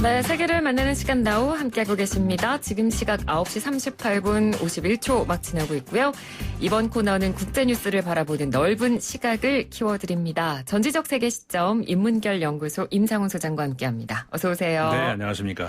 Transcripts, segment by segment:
네, 세계를 만나는 시간 나우 함께하고 계십니다. 지금 시각 9시 38분 51초 막 지나고 있고요. 이번 코너는 국제뉴스를 바라보는 넓은 시각을 키워드립니다. 전지적 세계 시점 인문결 연구소 임상훈 소장과 함께합니다. 어서 오세요. 네, 안녕하십니까.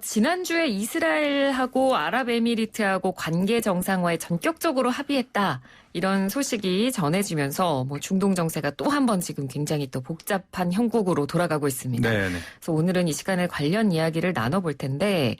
지난주에 이스라엘하고 아랍에미리트하고 관계 정상화에 전격적으로 합의했다. 이런 소식이 전해지면서 중동 정세가 또 한 번 지금 굉장히 또 복잡한 형국으로 돌아가고 있습니다. 네네. 그래서 오늘은 이 시간에 관련 이야기를 나눠볼 텐데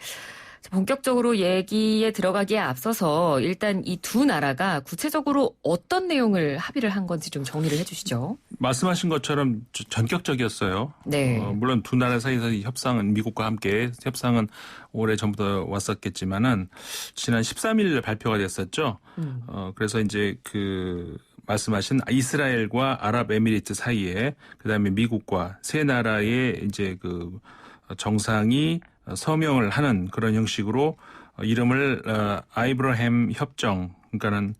본격적으로 얘기에 들어가기에 앞서서 일단 이 두 나라가 구체적으로 어떤 내용을 합의를 한 건지 좀 정리를 해 주시죠. 말씀하신 것처럼 전격적이었어요. 네. 물론 두 나라 사이에서 협상은 미국과 함께 협상은 오래 전부터 왔었겠지만은 지난 13일 발표가 됐었죠. 그래서 이제 말씀하신 이스라엘과 아랍에미리트 사이에 그다음에 미국과 세 나라의 이제 정상이 서명을 하는 그런 형식으로 이름을 아이브라햄 협정, 그러니까는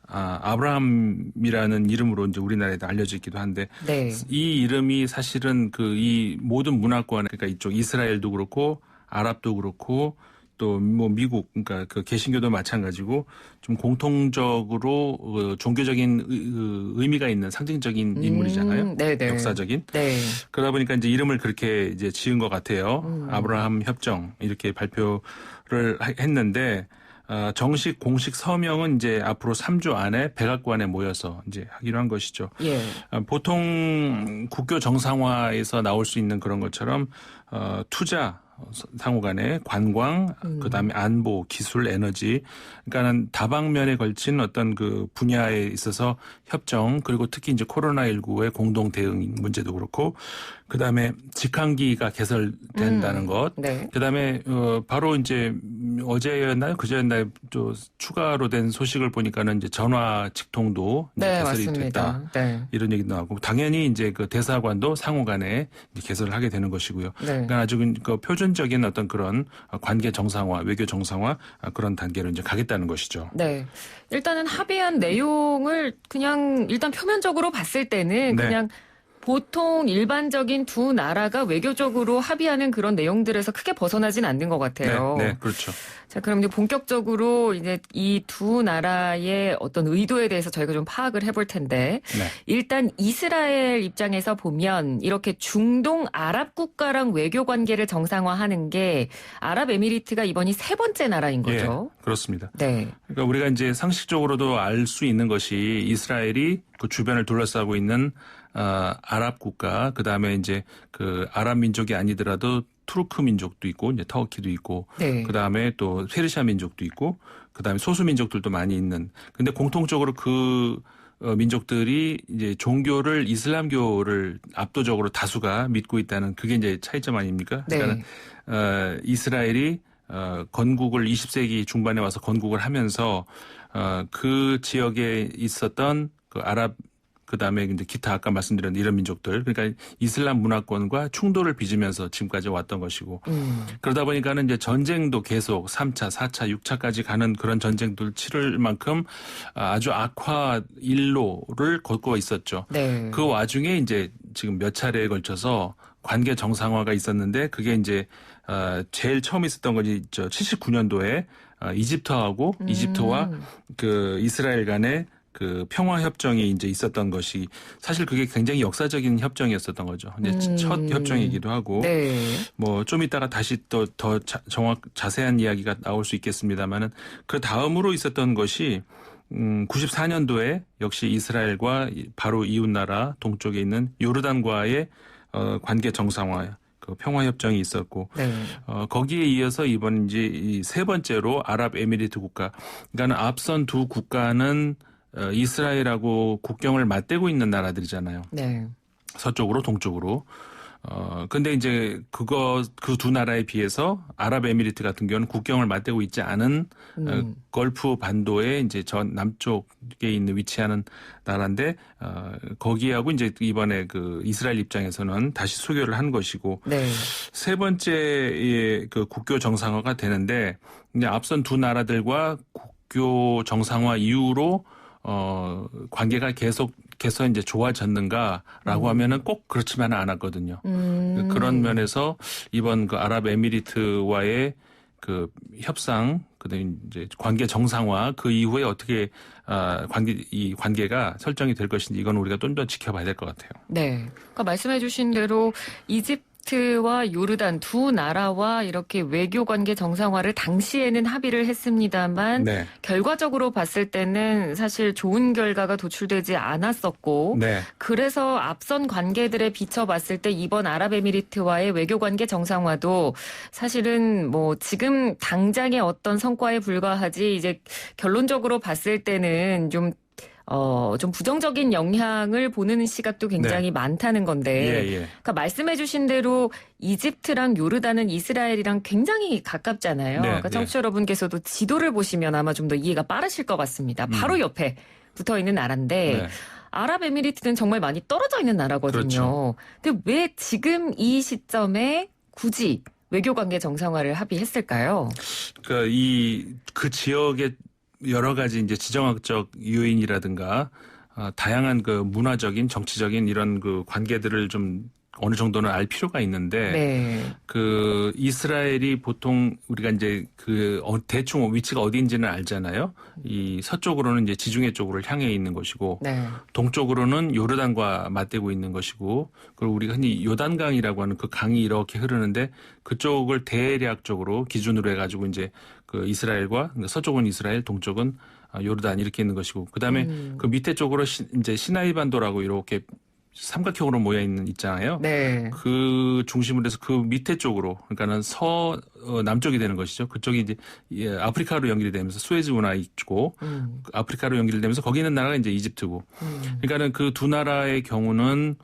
아브라함이라는 이름으로 이제 우리나라에도 알려져 있기도 한데 네. 이 이름이 사실은 이 모든 문화권, 그러니까 이쪽 이스라엘도 그렇고 아랍도 그렇고 또 미국, 그러니까 개신교도 마찬가지고 좀 공통적으로 종교적인 의미가 있는 상징적인 인물이잖아요. 네네. 역사적인. 네. 그러다 보니까 이제 이름을 그렇게 이제 지은 것 같아요. 아브라함 협정 이렇게 발표를 했는데 정식 공식 서명은 이제 앞으로 3주 안에 백악관에 모여서 이제 하기로 한 것이죠. 예. 보통 국교 정상화에서 나올 수 있는 그런 것처럼 투자 상호간에 관광, 그다음에 안보, 기술, 에너지, 그러니까는 다방면에 걸친 어떤 분야에 있어서 협정, 그리고 특히 이제 코로나19의 공동 대응 문제도 그렇고, 그다음에 직항기가 개설된다는 것, 네. 그다음에 바로 이제 어제였나요, 그제였나요, 또 추가로 된 소식을 보니까는 이제 전화 직통도 이제 네, 개설이 맞습니다. 됐다, 네. 이런 얘기도 나오고, 당연히 이제 대사관도 상호간에 이제 개설을 하게 되는 것이고요. 네. 그러니까 아주 표준적인 어떤 그런 관계 정상화, 외교 정상화 그런 단계로 이제 가겠다는 것이죠. 네. 일단은 합의한 내용을 그냥 일단 표면적으로 봤을 때는 네. 그냥 보통 일반적인 두 나라가 외교적으로 합의하는 그런 내용들에서 크게 벗어나진 않는 것 같아요. 네, 그렇죠. 자, 그럼 이제 본격적으로 이제 이 두 나라의 어떤 의도에 대해서 저희가 좀 파악을 해볼 텐데, 네. 일단 이스라엘 입장에서 보면 이렇게 중동 아랍 국가랑 외교 관계를 정상화하는 게 아랍에미리트가 이번이 세 번째 나라인 거죠. 예, 그렇습니다. 네. 그러니까 우리가 이제 상식적으로도 알 수 있는 것이 이스라엘이 그 주변을 둘러싸고 있는 아랍 국가, 그 다음에 이제 아랍 민족이 아니더라도 투르크 민족도 있고, 이제 터키도 있고, 네. 그 다음에 또 페르시아 민족도 있고, 그 다음에 소수 민족들도 많이 있는. 근데 공통적으로 민족들이 이제 종교를 이슬람교를 압도적으로 다수가 믿고 있다는 그게 이제 차이점 아닙니까? 네. 그러니까 이스라엘이 건국을 20세기 중반에 와서 건국을 하면서 그 지역에 있었던 아랍 그다음에 이제 기타 아까 말씀드린 이런 민족들, 그러니까 이슬람 문화권과 충돌을 빚으면서 지금까지 왔던 것이고, 그러다 보니까는 이제 전쟁도 계속 3차, 4차, 6차까지 가는 그런 전쟁들 치를 만큼 아주 악화 일로를 걷고 있었죠. 네. 그 와중에 이제 지금 몇 차례에 걸쳐서 관계 정상화가 있었는데 그게 이제 제일 처음 있었던 것이 79년도에 이집트와 이스라엘 간의 평화 협정이 이제 있었던 것이 사실 그게 굉장히 역사적인 협정이었었던 거죠. 이제 첫 협정이기도 하고, 네. 좀 이따가 다시 또 더 자세한 이야기가 나올 수 있겠습니다만은 그 다음으로 있었던 것이 94년도에 역시 이스라엘과 바로 이웃 나라 동쪽에 있는 요르단과의 관계 정상화. 평화 협정이 있었고, 네. 거기에 이어서 이번 이제 이 세 번째로 아랍에미리트 국가, 그러니까 앞선 두 국가는 이스라엘하고 국경을 맞대고 있는 나라들이잖아요. 네. 서쪽으로 동쪽으로. 근데 이제 그 두 나라에 비해서 아랍에미리트 같은 경우는 국경을 맞대고 있지 않은 걸프 반도의 이제 전 남쪽에 있는 위치하는 나라인데 거기하고 이제 이번에 이스라엘 입장에서는 다시 수교를 한 것이고, 네. 세 번째의 국교 정상화가 되는데 이제 앞선 두 나라들과 국교 정상화 이후로 관계가 계속해서 이제 좋아졌는가라고 하면은 꼭 그렇지만은 않았거든요. 그런 면에서 이번 그 아랍에미리트와의 그 협상, 그다음에 이제 관계 정상화 그 이후에 어떻게 이 관계가 설정이 될 것인지 이건 우리가 좀 더 지켜봐야 될 것 같아요. 네. 그러니까 말씀해주신 대로 이집트와 요르단 두 나라와 이렇게 외교 관계 정상화를 당시에는 합의를 했습니다만 네. 결과적으로 봤을 때는 사실 좋은 결과가 도출되지 않았었고 네. 그래서 앞선 관계들에 비춰봤을 때 이번 아랍에미리트와의 외교 관계 정상화도 사실은 뭐 지금 당장의 어떤 성과에 불과하지 이제 결론적으로 봤을 때는 좀 부정적인 영향을 보는 시각도 굉장히 많다는 건데. 예. 그러니까 말씀해주신 대로 이집트랑 요르단은 이스라엘이랑 굉장히 가깝잖아요. 그러니까 청취자 여러분께서도 지도를 보시면 아마 좀 더 이해가 빠르실 것 같습니다. 바로 옆에 붙어 있는 나라인데. 아랍에미리트는 정말 많이 떨어져 있는 나라거든요. 그렇죠. 근데 왜 지금 이 시점에 굳이 외교관계 정상화를 합의했을까요? 그러니까 그 지역의 여러 가지 이제 지정학적 요인이라든가 다양한 그 문화적인 정치적인 이런 그 관계들을 좀 어느 정도는 알 필요가 있는데 그 이스라엘이 보통 우리가 이제 그 대충 위치가 어디인지는 알잖아요. 이 서쪽으로는 이제 지중해 쪽으로 향해 있는 것이고 동쪽으로는 요르단과 맞대고 있는 것이고 그리고 우리가 흔히 요단강이라고 하는 그 강이 이렇게 흐르는데 그쪽을 대략적으로 기준으로 해가지고 이제 그 이스라엘과 서쪽은 이스라엘, 동쪽은 요르단 이렇게 있는 것이고 그다음에 그 밑에 쪽으로 이제 시나이 반도라고 이렇게 삼각형으로 모여 있잖아요. 그 중심으로 해서 그 밑에 쪽으로 그러니까는 남쪽이 되는 것이죠. 그쪽이 이제 아프리카로 연결이 되면서 수에즈 운하 있고 아프리카로 연결되면서 거기 있는 나라가 이제 이집트고. 그러니까는 그 두 나라의 경우는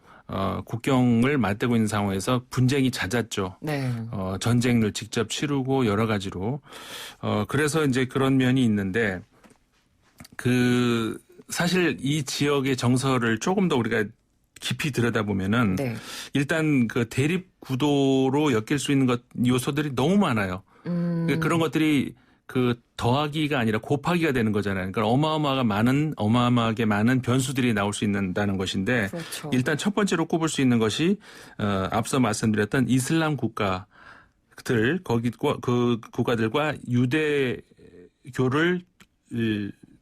국경을 맞대고 있는 상황에서 분쟁이 잦았죠. 전쟁을 직접 치르고 여러 가지로. 그래서 이제 그런 면이 있는데 사실 이 지역의 정서를 조금 더 우리가 깊이 들여다보면은 일단 그 대립 구도로 엮일 수 있는 요소들이 너무 많아요. 그런 것들이 그 더하기가 아니라 곱하기가 되는 거잖아요. 그러니까 어마어마하게 많은 변수들이 나올 수 있다는 것인데 일단 첫 번째로 꼽을 수 있는 것이 앞서 말씀드렸던 이슬람 국가들 그 국가들과 유대교를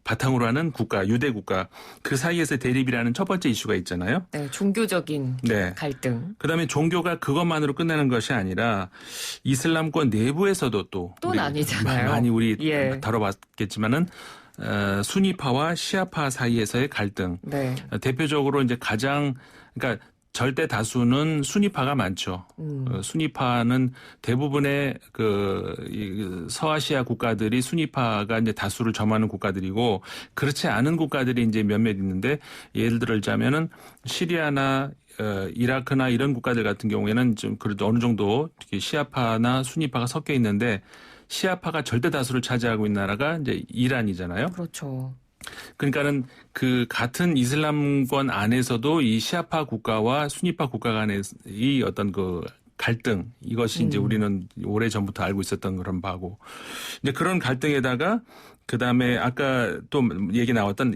바탕으로 하는 국가, 유대 국가 그 사이에서 대립이라는 첫 번째 이슈가 있잖아요. 종교적인 갈등. 그다음에 종교가 그것만으로 끝나는 것이 아니라 이슬람권 내부에서도 또 나뉘잖아요. 많이 우리 다뤄봤겠지만은 수니파와 시아파 사이에서의 갈등. 대표적으로 이제 그러니까 절대 다수는 수니파가 많죠. 수니파는 대부분의 그 서아시아 국가들이 수니파가 이제 다수를 점하는 국가들이고 그렇지 않은 국가들이 이제 몇몇 있는데 예를 들자면은 시리아나 이라크나 이런 국가들 같은 경우에는 좀 그래도 어느 정도 시아파나 수니파가 섞여 있는데 시아파가 절대 다수를 차지하고 있는 나라가 이제 이란이잖아요. 그렇죠. 그러니까는 그 같은 이슬람권 안에서도 이 시아파 국가와 수니파 국가 간의 이 어떤 그 갈등 이것이 이제 우리는 오래 전부터 알고 있었던 그런 바고 이제 그런 갈등에다가 그 다음에 아까 또 얘기 나왔던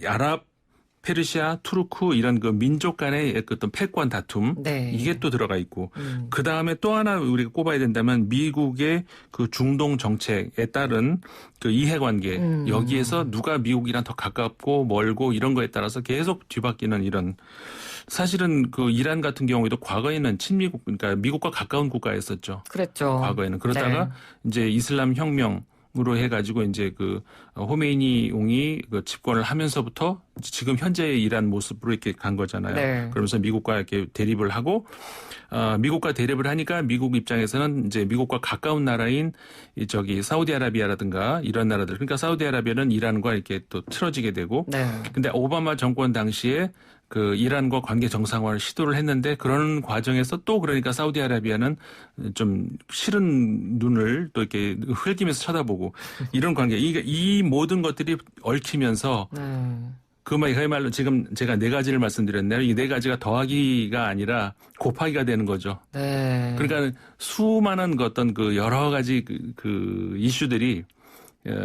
페르시아, 투르크 이런 그 민족 간의 어떤 패권 다툼 이게 또 들어가 있고 그 다음에 또 하나 우리가 꼽아야 된다면 미국의 그 중동 정책에 따른 그 이해관계 여기에서 누가 미국이랑 더 가깝고 멀고 이런 거에 따라서 계속 뒤바뀌는 이런 사실은 그 이란 같은 경우에도 과거에는 친미국 그러니까 미국과 가까운 국가였었죠. 그랬죠. 과거에는 그러다가 이제 이슬람 혁명 으로 해가지고 이제 그 호메이니용이 그 집권을 하면서부터 지금 현재의 이란 모습으로 이렇게 간 거잖아요. 그러면서 미국과 이렇게 대립을 하고 미국과 대립을 하니까 미국 입장에서는 이제 미국과 가까운 나라인 사우디아라비아라든가 이런 나라들 그러니까 사우디아라비아는 이란과 이렇게 또 틀어지게 되고 근데 오바마 정권 당시에 그 이란과 관계 정상화를 시도를 했는데 그런 과정에서 또 그러니까 사우디아라비아는 좀 싫은 눈을 또 이렇게 흘기면서 쳐다보고 이런 관계 이 모든 것들이 얽히면서 그야말로 지금 제가 네 가지를 말씀드렸네요. 이 네 가지가 더하기가 아니라 곱하기가 되는 거죠. 그러니까 수많은 어떤 그 여러 가지 그 이슈들이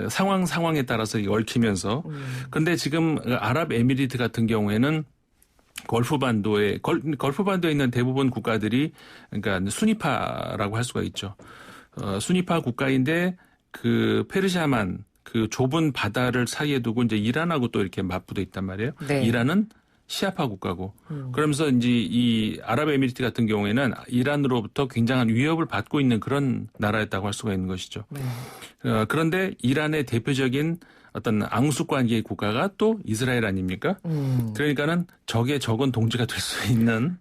상황에 따라서 얽히면서 근데 지금 아랍에미리트 같은 경우에는 걸프반도에 있는 대부분 국가들이 그러니까 순위파라고 할 수가 있죠. 순위파 국가인데 그 페르시아만 그 좁은 바다를 사이에 두고 이제 이란하고 또 이렇게 맞붙어 있단 말이에요. 네. 이란은 시아파 국가고 그러면서 이제 이 아랍에미리트 같은 경우에는 이란으로부터 굉장한 위협을 받고 있는 그런 나라였다고 할 수가 있는 것이죠. 네. 그런데 이란의 대표적인 어떤 앙숙 관계의 국가가 또 이스라엘 아닙니까? 그러니까는 적의 적은 동지가 될 수 있는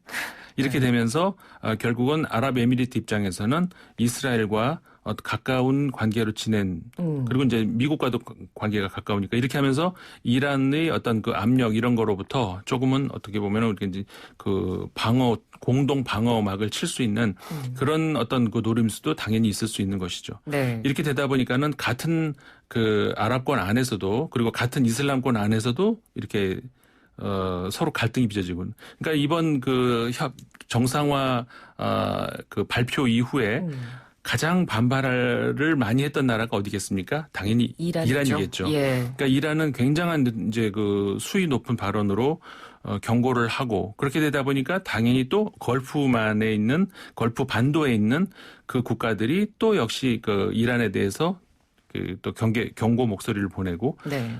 이렇게 되면서 결국은 아랍에미리트 입장에서는 이스라엘과 가까운 관계로 지낸 그리고 이제 미국과도 관계가 가까우니까 이렇게 하면서 이란의 어떤 그 압력 이런 거로부터 조금은 어떻게 보면은 이렇게 이제 그 공동 방어막을 칠 수 있는 그런 어떤 그 노림수도 당연히 있을 수 있는 것이죠. 네. 이렇게 되다 보니까는 같은 그 아랍권 안에서도 그리고 같은 이슬람권 안에서도 이렇게 서로 갈등이 빚어지고. 그러니까 이번 그 정상화 그 발표 이후에 가장 반발을 많이 했던 나라가 어디겠습니까? 당연히 이란이겠죠. 예. 그러니까 이란은 굉장한 이제 그 수위 높은 발언으로 경고를 하고 그렇게 되다 보니까 당연히 또 걸프 반도에 있는 그 국가들이 또 역시 그 이란에 대해서 그 또 경고 목소리를 보내고 네.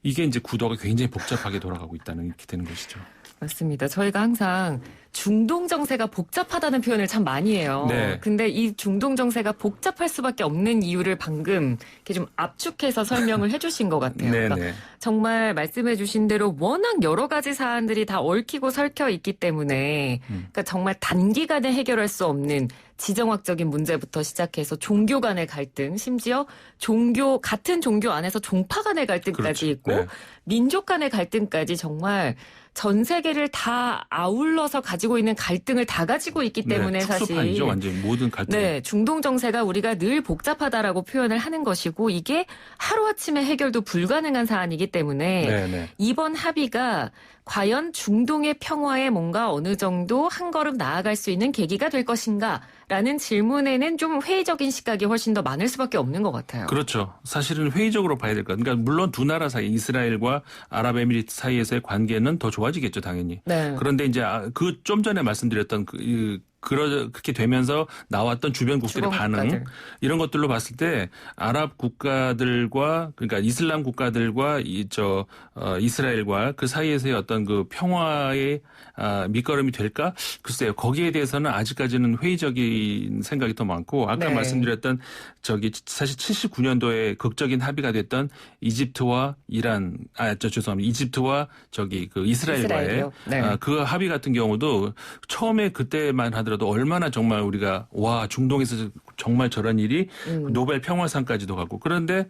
이게 이제 구도가 굉장히 복잡하게 돌아가고 있다는 이렇게 되는 것이죠. 맞습니다. 저희가 항상 중동 정세가 복잡하다는 표현을 참 많이 해요. 네. 근데 이 중동 정세가 복잡할 수밖에 없는 이유를 방금 이렇게 좀 압축해서 설명을 해주신 것 같아요. 네, 그러니까 네. 정말 말씀해주신 대로 워낙 여러 가지 사안들이 다 얽히고 설켜 있기 때문에 그러니까 정말 단기간에 해결할 수 없는 지정학적인 문제부터 시작해서 종교 간의 갈등, 심지어 같은 종교 안에서 종파 간의 갈등까지 그렇죠. 있고 네. 민족 간의 갈등까지 정말 전 세계를 다 아울러서 가지고 있는 갈등을 다 가지고 있기 때문에 네, 사실 특수판이죠. 완전히 모든 갈등. 네, 중동 정세가 우리가 늘 복잡하다라고 표현을 하는 것이고 이게 하루아침에 해결도 불가능한 사안이기 때문에 네, 네. 이번 합의가 과연 중동의 평화에 뭔가 어느 정도 한 걸음 나아갈 수 있는 계기가 될 것인가라는 질문에는 좀 회의적인 시각이 훨씬 더 많을 수밖에 없는 것 같아요. 그렇죠. 사실은 회의적으로 봐야 될 것 같아요. 그러니까 물론 두 나라 사이, 이스라엘과 아랍에미리트 사이에서의 관계는 더 좋아지겠죠, 당연히. 네. 그런데 이제 그 좀 전에 말씀드렸던 그렇게 되면서 나왔던 주변국들의 반응 이런 것들로 봤을 때 아랍 국가들과 그러니까 이슬람 국가들과 이스라엘과 그 사이에서의 어떤 그 평화의 밑거름이 될까? 글쎄요. 거기에 대해서는 아직까지는 회의적인 생각이 더 많고 아까 네. 말씀드렸던 사실 79년도에 극적인 합의가 됐던 이집트와 이집트와 그 이스라엘과의 네. 그 합의 같은 경우도 처음에 그때만 하더라도 얼마나 정말 우리가 와 중동에서 정말 저런 일이 노벨 평화상까지도 가고 그런데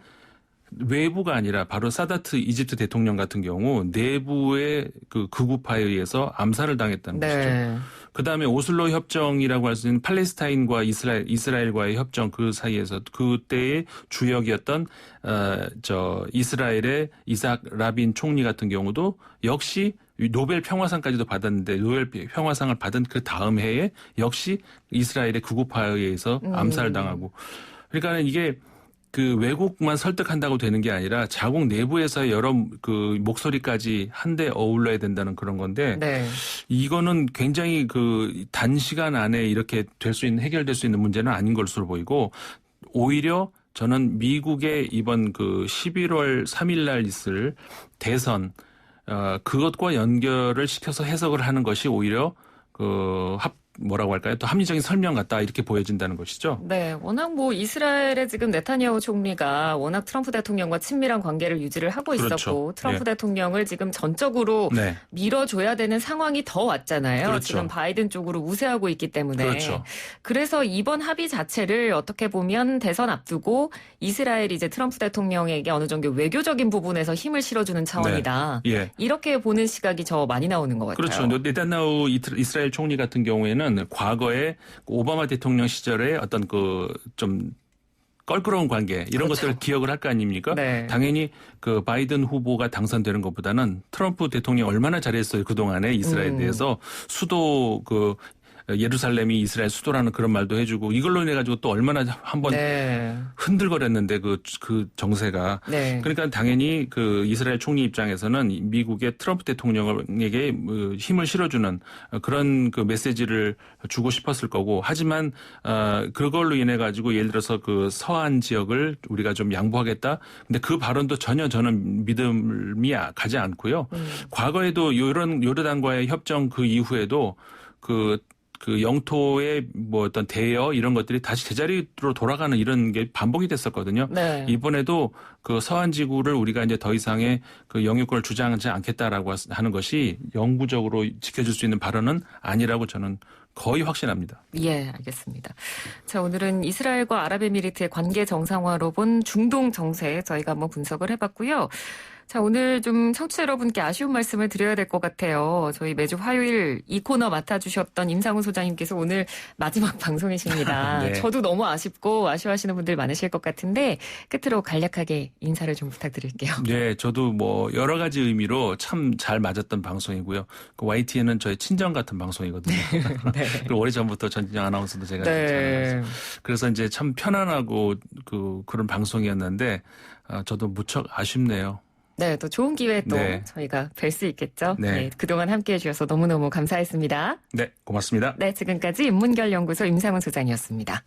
외부가 아니라 바로 사다트 이집트 대통령 같은 경우 내부의 그 극우파에 의해서 암살을 당했다는 것이죠. 그다음에 오슬로 협정이라고 할 수 있는 팔레스타인과 이스라엘과의 협정 그 사이에서 그때의 주역이었던 이스라엘의 이삭 라빈 총리 같은 경우도 역시 노벨 평화상까지도 받았는데 노벨 평화상을 받은 그 다음 해에 역시 이스라엘의 극우파에 의해서 암살을 당하고 그러니까 이게 그 외국만 설득한다고 되는 게 아니라 자국 내부에서 여러 그 목소리까지 한데 어울러야 된다는 그런 건데 네. 이거는 굉장히 그 단시간 안에 이렇게 해결될 수 있는 문제는 아닌 것으로 보이고 오히려 저는 미국의 이번 그 11월 3일 날 있을 대선 그것과 연결을 시켜서 해석을 하는 것이 오히려 뭐라고 할까요? 또 합리적인 설명 같다 이렇게 보여진다는 것이죠. 네, 워낙 이스라엘의 지금 네타냐후 총리가 워낙 트럼프 대통령과 친밀한 관계를 유지를 하고 그렇죠. 있었고 트럼프 네. 대통령을 지금 전적으로 네. 밀어줘야 되는 상황이 더 왔잖아요. 그렇죠. 지금 바이든 쪽으로 우세하고 있기 때문에. 그렇죠. 그래서 이번 합의 자체를 어떻게 보면 대선 앞두고 이스라엘이 이제 트럼프 대통령에게 어느 정도 외교적인 부분에서 힘을 실어주는 차원이다. 네. 예. 이렇게 보는 시각이 저 많이 나오는 것 같아요. 그렇죠. 네타냐후 이스라엘 총리 같은 경우에는 과거에 오바마 대통령 시절에 어떤 좀 껄끄러운 관계 이런 그렇죠. 것들을 기억을 할 거 아닙니까? 네. 당연히 그 바이든 후보가 당선되는 것보다는 트럼프 대통령이 얼마나 잘했어요 그동안에 이스라엘에 대해서 수도 예루살렘이 이스라엘 수도라는 그런 말도 해주고 이걸로 인해 가지고 또 얼마나 한번 네. 흔들거렸는데 그 정세가. 네. 그러니까 당연히 그 이스라엘 총리 입장에서는 미국의 트럼프 대통령에게 힘을 실어주는 그런 그 메시지를 주고 싶었을 거고 하지만 그걸로 인해 가지고 예를 들어서 그 서한 지역을 우리가 좀 양보하겠다. 근데 그 발언도 전혀 저는 믿음이 가지 않고요. 과거에도 이런 요르단과의 협정 그 이후에도 그 영토의 뭐 어떤 대여 이런 것들이 다시 제자리로 돌아가는 이런 게 반복이 됐었거든요. 네. 이번에도 그 서한 지구를 우리가 이제 더 이상의 그 영유권을 주장하지 않겠다라고 하는 것이 영구적으로 지켜줄 수 있는 발언은 아니라고 저는 거의 확신합니다. 예, 알겠습니다. 자, 오늘은 이스라엘과 아랍에미리트의 관계 정상화로 본 중동 정세 저희가 한번 분석을 해봤고요. 자, 오늘 좀 청취자 여러분께 아쉬운 말씀을 드려야 될 것 같아요. 저희 매주 화요일 이 코너 맡아주셨던 임상훈 소장님께서 오늘 마지막 방송이십니다. 네. 저도 너무 아쉽고 아쉬워하시는 분들 많으실 것 같은데 끝으로 간략하게 인사를 좀 부탁드릴게요. 네, 저도 뭐 여러 가지 의미로 참 잘 맞았던 방송이고요. 그 YTN은 저의 친정 같은 방송이거든요. 네. 그리고 오래전부터 전진영 아나운서도 제가 잘 네. 알아서. 그래서 이제 참 편안하고 그런 방송이었는데 저도 무척 아쉽네요. 네, 또 좋은 기회에 또 네. 저희가 뵐 수 있겠죠. 네. 네, 그동안 함께해 주셔서 너무너무 감사했습니다. 네, 고맙습니다. 네, 지금까지 인문결연구소 임상훈 소장이었습니다.